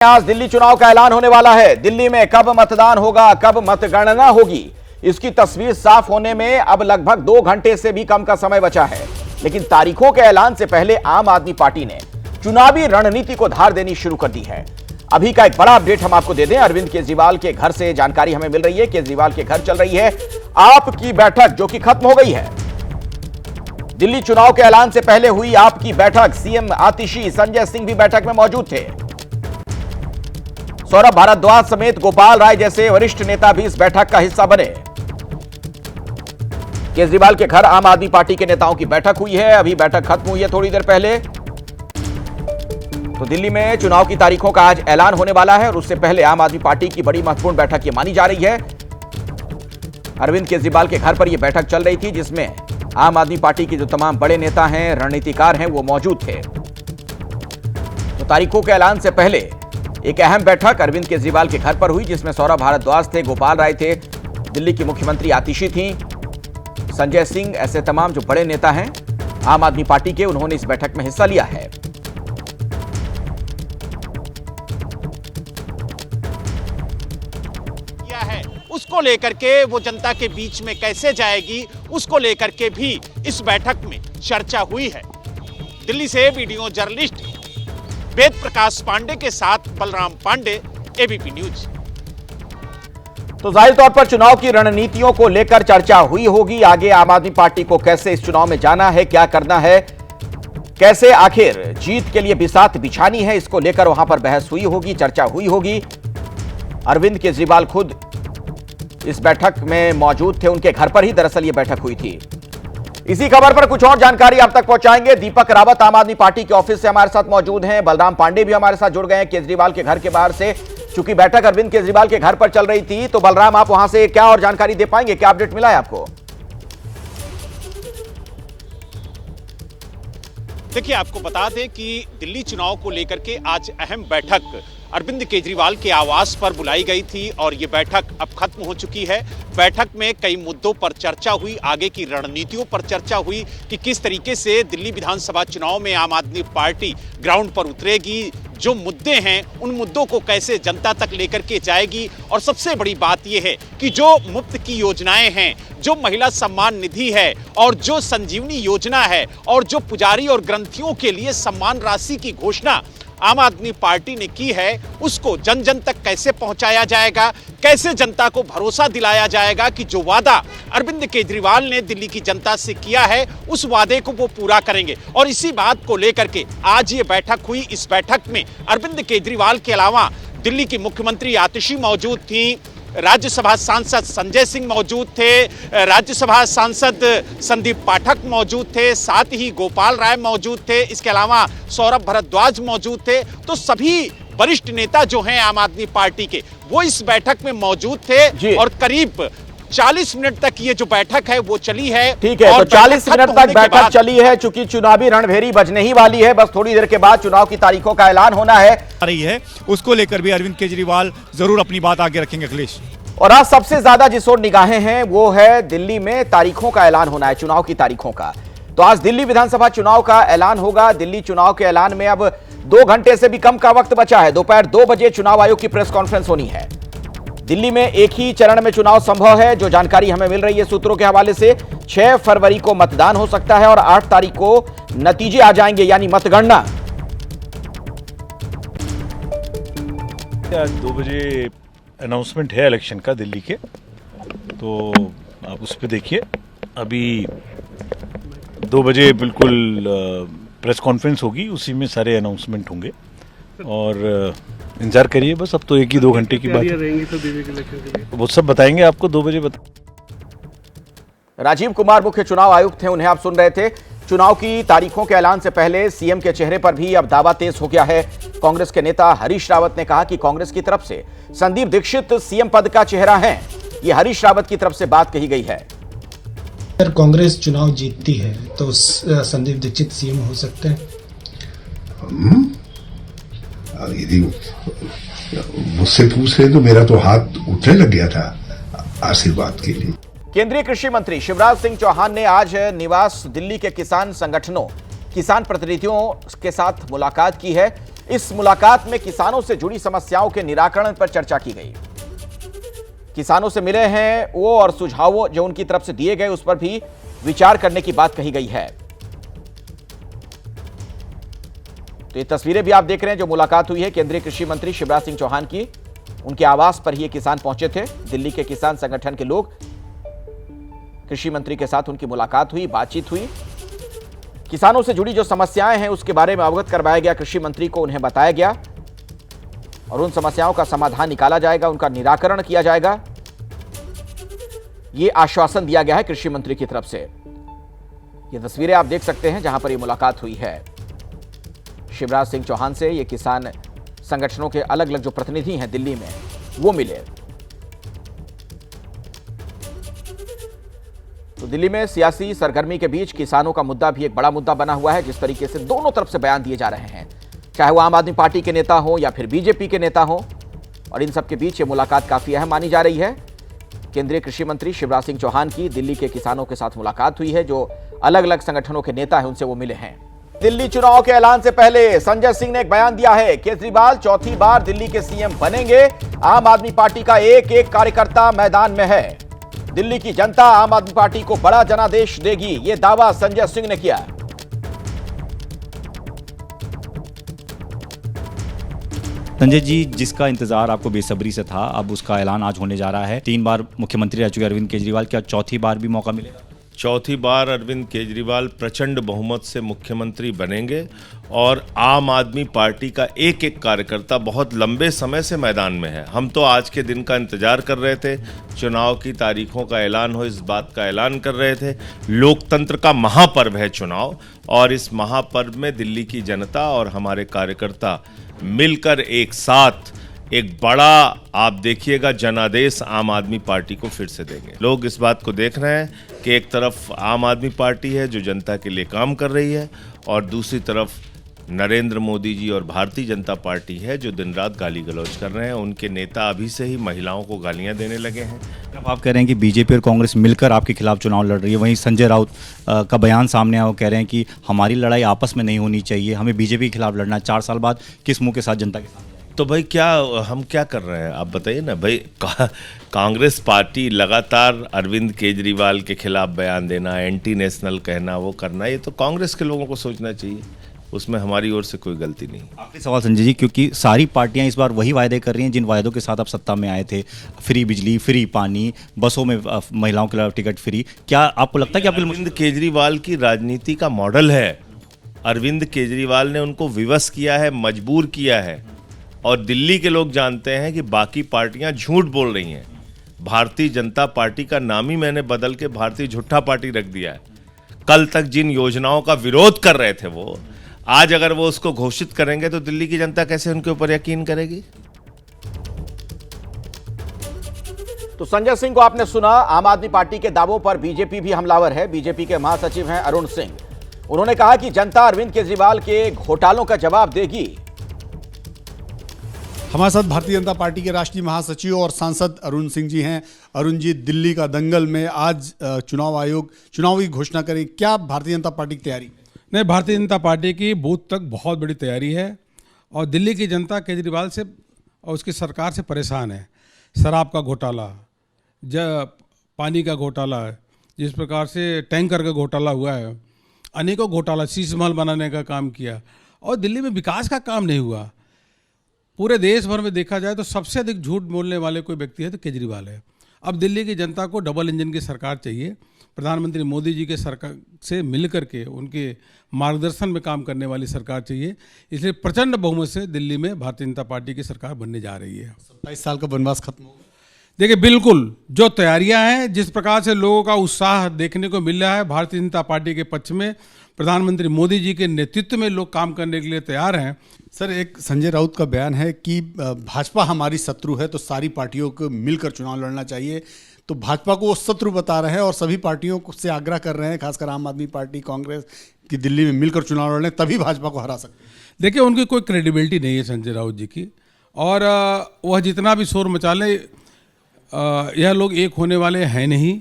आज दिल्ली चुनाव का ऐलान होने वाला है। दिल्ली में कब मतदान होगा, कब मतगणना होगी, इसकी तस्वीर साफ होने में अब लगभग 2 घंटे से भी कम का समय बचा है। लेकिन तारीखों के ऐलान से पहले आम आदमी पार्टी ने चुनावी रणनीति को धार देनी शुरू कर दी है। अभी का एक बड़ा अपडेट हम आपको दे दें। अरविंद केजरीवाल के घर से जानकारी हमें मिल रही है। केजरीवाल के घर चल रही है आप की बैठक, जो कि खत्म हो गई है। दिल्ली चुनाव के ऐलान से पहले हुई आपकी बैठक, सीएम आतिशी, संजय सिंह भी बैठक में मौजूद थे। सौरभ भारद्वाज समेत गोपाल राय जैसे वरिष्ठ नेता भी इस बैठक का हिस्सा बने। केजरीवाल के घर आम आदमी पार्टी के नेताओं की बैठक हुई है। अभी बैठक खत्म हुई है थोड़ी देर पहले। तो दिल्ली में चुनाव की तारीखों का आज ऐलान होने वाला है और उससे पहले आम आदमी पार्टी की बड़ी महत्वपूर्ण बैठक ये मानी जा रही है। अरविंद केजरीवाल के घर पर यह बैठक चल रही थी, जिसमें आम आदमी पार्टी के जो तमाम बड़े नेता हैं, रणनीतिकार हैं, वो मौजूद थे। तो तारीखों के ऐलान से पहले एक अहम बैठक अरविंद केजरीवाल के घर पर हुई, जिसमें सौरभ भारद्वाज थे, गोपाल राय थे, दिल्ली की मुख्यमंत्री आतिशी थी, संजय सिंह, ऐसे तमाम जो बड़े नेता हैं आम आदमी पार्टी के, उन्होंने इस बैठक में हिस्सा लिया है। उसको लेकर के वो जनता के बीच में कैसे जाएगी, उसको लेकर के भी इस बैठक में चर्चा हुई है। दिल्ली से वीडियो जर्नलिस्ट वेद प्रकाश पांडे के साथ बलराम पांडे, एबीपी न्यूज। तो जाहिर तौर पर चुनाव की रणनीतियों को लेकर चर्चा हुई होगी। आगे आम आदमी पार्टी को कैसे इस चुनाव में जाना है, क्या करना है, कैसे आखिर जीत के लिए बिसात बिछानी है, इसको लेकर वहां पर बहस हुई होगी, चर्चा हुई होगी। अरविंद केजरीवाल खुद इस बैठक में मौजूद थे, उनके घर पर ही दरअसल ये बैठक हुई थी। इसी खबर पर कुछ और जानकारी आप तक पहुंचाएंगे। दीपक रावत आम आदमी पार्टी के ऑफिस से हमारे साथ मौजूद हैं। बलराम पांडे भी हमारे साथ जुड़ गए हैं केजरीवाल के घर के बाहर से। चूंकि बैठक अरविंद केजरीवाल के घर पर चल रही थी, तो बलराम आप वहां से क्या और जानकारी दे पाएंगे, क्या अपडेट मिला है आपको? देखिए, आपको बता दें कि दिल्ली चुनाव को लेकर के आज अहम बैठक अरविंद केजरीवाल के आवास पर बुलाई गई थी और ये बैठक अब खत्म हो चुकी है। बैठक में कई मुद्दों पर चर्चा हुई, आगे की रणनीतियों पर चर्चा हुई कि किस तरीके से दिल्ली विधानसभा चुनाव में आम आदमी पार्टी ग्राउंड पर उतरेगी, जो मुद्दे हैं उन मुद्दों को कैसे जनता तक लेकर के जाएगी। और सबसे बड़ी बात यह है कि जो मुफ्त की योजनाएं हैं, जो महिला सम्मान निधि है और जो संजीवनी योजना है और जो पुजारी और ग्रंथियों के लिए सम्मान राशि की घोषणा आम आदमी पार्टी ने की है, उसको जन जन तक कैसे पहुंचाया जाएगा, कैसे जनता को भरोसा दिलाया जाएगा कि जो वादा अरविंद केजरीवाल ने दिल्ली की जनता से किया है, उस वादे को वो पूरा करेंगे। और इसी बात को लेकर के आज ये बैठक हुई। इस बैठक में अरविंद केजरीवाल के अलावा दिल्ली की मुख्यमंत्री आतिशी मौजूद थी, राज्यसभा सांसद संजय सिंह मौजूद थे, राज्यसभा सांसद संदीप पाठक मौजूद थे, साथ ही गोपाल राय मौजूद थे, इसके अलावा सौरभ भारद्वाज मौजूद थे। तो सभी वरिष्ठ नेता जो हैं आम आदमी पार्टी के, वो इस बैठक में मौजूद थे और करीब 40 मिनट तक ये जो बैठक है वो चली है। ठीक है, तो 40 मिनट तक बैठक चली है। चूंकि चुनावी रणभेरी बजने ही वाली है, बस थोड़ी देर के बाद चुनाव की तारीखों का ऐलान होना है रही है, उसको लेकर भी अरविंद केजरीवाल जरूर अपनी बात आगे रखेंगे अखिलेश। और आज सबसे ज्यादा जिस ओर निगाहें हैं वो है दिल्ली में तारीखों का ऐलान होना है, चुनाव की तारीखों का। तो आज दिल्ली विधानसभा चुनाव का ऐलान होगा। दिल्ली चुनाव के ऐलान में अब 2 घंटे से भी कम का वक्त बचा है। दोपहर 2 बजे चुनाव आयोग की प्रेस कॉन्फ्रेंस होनी है। दिल्ली में एक ही चरण में चुनाव संभव है, जो जानकारी हमें मिल रही है सूत्रों के हवाले से। 6 फरवरी को मतदान हो सकता है और 8 तारीख को नतीजे आ जाएंगे, यानी मतगणना। आज 2 बजे अनाउंसमेंट है इलेक्शन का दिल्ली के, तो आप उस पर देखिए। अभी 2 बजे बिल्कुल प्रेस कॉन्फ्रेंस होगी, उसी में सारे अनाउंसमेंट होंगे और इंतजार करिए। बस अब तो 1-2 घंटे की बात है, वो सब बताएंगे आपको 2 बजे राजीव कुमार मुख्य चुनाव आयुक्त थे, उन्हें आप सुन रहे थे। चुनाव की तारीखों के ऐलान से पहले सीएम के चेहरे पर भी अब दावा तेज हो गया है। कांग्रेस के नेता हरीश रावत ने कहा कि कांग्रेस की तरफ से संदीप दीक्षित सीएम पद का चेहरा है। यह हरीश रावत की तरफ से बात कही गई है। अगर कांग्रेस चुनाव जीतती है तो संदीप दीक्षित सीएम हो सकते हैं। यदि मुझसे पूछ रहे तो मेरा तो हाथ उठने लग गया था आशीर्वाद के लिए। केंद्रीय कृषि मंत्री शिवराज सिंह चौहान ने आज निवास दिल्ली के किसान संगठनों, किसान प्रतिनिधियों के साथ मुलाकात की है। इस मुलाकात में किसानों से जुड़ी समस्याओं के निराकरण पर चर्चा की गई। किसानों से मिले हैं वो और सुझावों जो उनकी तरफ से दिए गए उस पर भी विचार करने की बात कही गई है। तो ये तस्वीरें भी आप देख रहे हैं जो मुलाकात हुई है केंद्रीय कृषि मंत्री शिवराज सिंह चौहान की। उनके आवास पर ही ये किसान पहुंचे थे। दिल्ली के किसान संगठन के लोग, कृषि मंत्री के साथ उनकी मुलाकात हुई, बातचीत हुई। किसानों से जुड़ी जो समस्याएं हैं उसके बारे में अवगत करवाया गया कृषि मंत्री को, उन्हें बताया गया और उन समस्याओं का समाधान निकाला जाएगा, उनका निराकरण किया जाएगा, यह आश्वासन दिया गया है कृषि मंत्री की तरफ से। ये तस्वीरें आप देख सकते हैं जहां पर यह मुलाकात हुई है शिवराज सिंह चौहान से। ये किसान संगठनों के अलग अलग जो प्रतिनिधि हैं दिल्ली में वो मिले। तो दिल्ली में सियासी सरगर्मी के बीच किसानों का मुद्दा भी एक बड़ा मुद्दा बना हुआ है। जिस तरीके से दोनों तरफ से बयान दिए जा रहे हैं, चाहे वो आम आदमी पार्टी के नेता हो या फिर बीजेपी के नेता हो, और इन सबके बीच ये मुलाकात काफी अहम मानी जा रही है। केंद्रीय कृषि मंत्री शिवराज सिंह चौहान की दिल्ली के किसानों के साथ मुलाकात हुई है। जो अलग अलग संगठनों के नेता हैं उनसे वो मिले हैं। दिल्ली चुनाव के ऐलान से पहले संजय सिंह ने एक बयान दिया है। केजरीवाल चौथी बार दिल्ली के सीएम बनेंगे। आम आदमी पार्टी का एक एक कार्यकर्ता मैदान में है। दिल्ली की जनता आम आदमी पार्टी को बड़ा जनादेश देगी, यह दावा संजय सिंह ने किया। संजय जी, जिसका इंतजार आपको बेसब्री से था, अब उसका ऐलान आज होने जा रहा है। 3 बार मुख्यमंत्री रह चुके अरविंद केजरीवाल, क्या चौथी बार भी मौका मिलेगा? चौथी बार अरविंद केजरीवाल प्रचंड बहुमत से मुख्यमंत्री बनेंगे और आम आदमी पार्टी का एक एक कार्यकर्ता बहुत लंबे समय से मैदान में है। हम तो आज के दिन का इंतजार कर रहे थे, चुनाव की तारीखों का ऐलान हो, इस बात का ऐलान कर रहे थे। लोकतंत्र का महापर्व है चुनाव, और इस महापर्व में दिल्ली की जनता और हमारे कार्यकर्ता मिलकर एक साथ एक बड़ा, आप देखिएगा, जनादेश आम आदमी पार्टी को फिर से देंगे। लोग इस बात को देख रहे हैं कि एक तरफ आम आदमी पार्टी है जो जनता के लिए काम कर रही है, और दूसरी तरफ नरेंद्र मोदी जी और भारतीय जनता पार्टी है जो दिन रात गाली गलौज कर रहे हैं। उनके नेता अभी से ही महिलाओं को गालियां देने लगे हैं। अब आप कह रहे हैं कि बीजेपी और कांग्रेस मिलकर आपके खिलाफ चुनाव लड़ रही है, वहीं संजय राउत का बयान सामने आया, वो कह रहे हैं कि हमारी लड़ाई आपस में नहीं होनी चाहिए, हमें बीजेपी के खिलाफ लड़ना है। 4 साल बाद किस मुंह के साथ जनता के सामने? तो भाई क्या हम क्या कर रहे हैं, आप बताइए ना भाई। कांग्रेस पार्टी लगातार अरविंद केजरीवाल के खिलाफ बयान देना, एंटी नेशनल कहना, वो करना, ये तो कांग्रेस के लोगों को सोचना चाहिए, उसमें हमारी ओर से कोई गलती नहीं। आखिरी सवाल संजय जी, क्योंकि सारी पार्टियां इस बार वही वायदे कर रही हैं जिन वायदों के साथ आप सत्ता में आए थे, फ्री बिजली, फ्री पानी, बसों में महिलाओं के लिए टिकट फ्री, क्या आपको लगता है कि अरविंद केजरीवाल की राजनीति का मॉडल है? अरविंद केजरीवाल ने उनको विवश किया है, मजबूर किया है, और दिल्ली के लोग जानते हैं कि बाकी पार्टियां झूठ बोल रही हैं। भारतीय जनता पार्टी का नाम ही मैंने बदल के भारतीय झूठा पार्टी रख दिया है। कल तक जिन योजनाओं का विरोध कर रहे थे वो, आज अगर वो उसको घोषित करेंगे तो दिल्ली की जनता कैसे उनके ऊपर यकीन करेगी? तो संजय सिंह को आपने सुना। आम आदमी पार्टी के दावों पर बीजेपी भी हमलावर है। बीजेपी के महासचिव हैं अरुण सिंह। उन्होंने कहा कि जनता अरविंद केजरीवाल के घोटालों का जवाब देगी। हमारे साथ भारतीय जनता पार्टी के राष्ट्रीय महासचिव और सांसद अरुण सिंह जी हैं। अरुण जी, दिल्ली का दंगल में आज चुनाव आयोग चुनाव की घोषणा करे, क्या भारतीय जनता पार्टी की तैयारी? नहीं, भारतीय जनता पार्टी की बूथ तक बहुत बड़ी तैयारी है, और दिल्ली की जनता केजरीवाल से और उसकी सरकार से परेशान है। शराब का घोटाला, पानी का घोटाला, जिस प्रकार से टैंकर का घोटाला हुआ है, अनेकों घोटाला, शीश महल बनाने का काम किया, और दिल्ली में विकास का काम नहीं हुआ। पूरे देश भर में देखा जाए तो सबसे अधिक झूठ बोलने वाले कोई व्यक्ति है तो केजरीवाल है। अब दिल्ली की जनता को डबल इंजन की सरकार चाहिए। प्रधानमंत्री मोदी जी के सरकार से मिलकर के उनके मार्गदर्शन में काम करने वाली सरकार चाहिए। इसलिए प्रचंड बहुमत से दिल्ली में भारतीय जनता पार्टी की सरकार बनने जा रही है। 27 साल का वनवास खत्म होगा। देखिए, बिल्कुल जो तैयारियां हैं, जिस प्रकार से लोगों का उत्साह देखने को मिल रहा है भारतीय जनता पार्टी के पक्ष में, प्रधानमंत्री मोदी जी के नेतृत्व में लोग काम करने के लिए तैयार हैं। सर, एक संजय राउत का बयान है कि भाजपा हमारी शत्रु है, तो सारी पार्टियों को मिलकर चुनाव लड़ना चाहिए। तो भाजपा को वो शत्रु बता रहे हैं और सभी पार्टियों से आग्रह कर रहे हैं, खासकर आम आदमी पार्टी, कांग्रेस, कि दिल्ली में मिलकर चुनाव लड़ने, तभी भाजपा को हरा सकते हैं। देखिए, उनकी कोई क्रेडिबिलिटी नहीं है संजय राउत जी की, और वह जितना भी शोर मचा ले, यह लोग एक होने वाले हैं नहीं।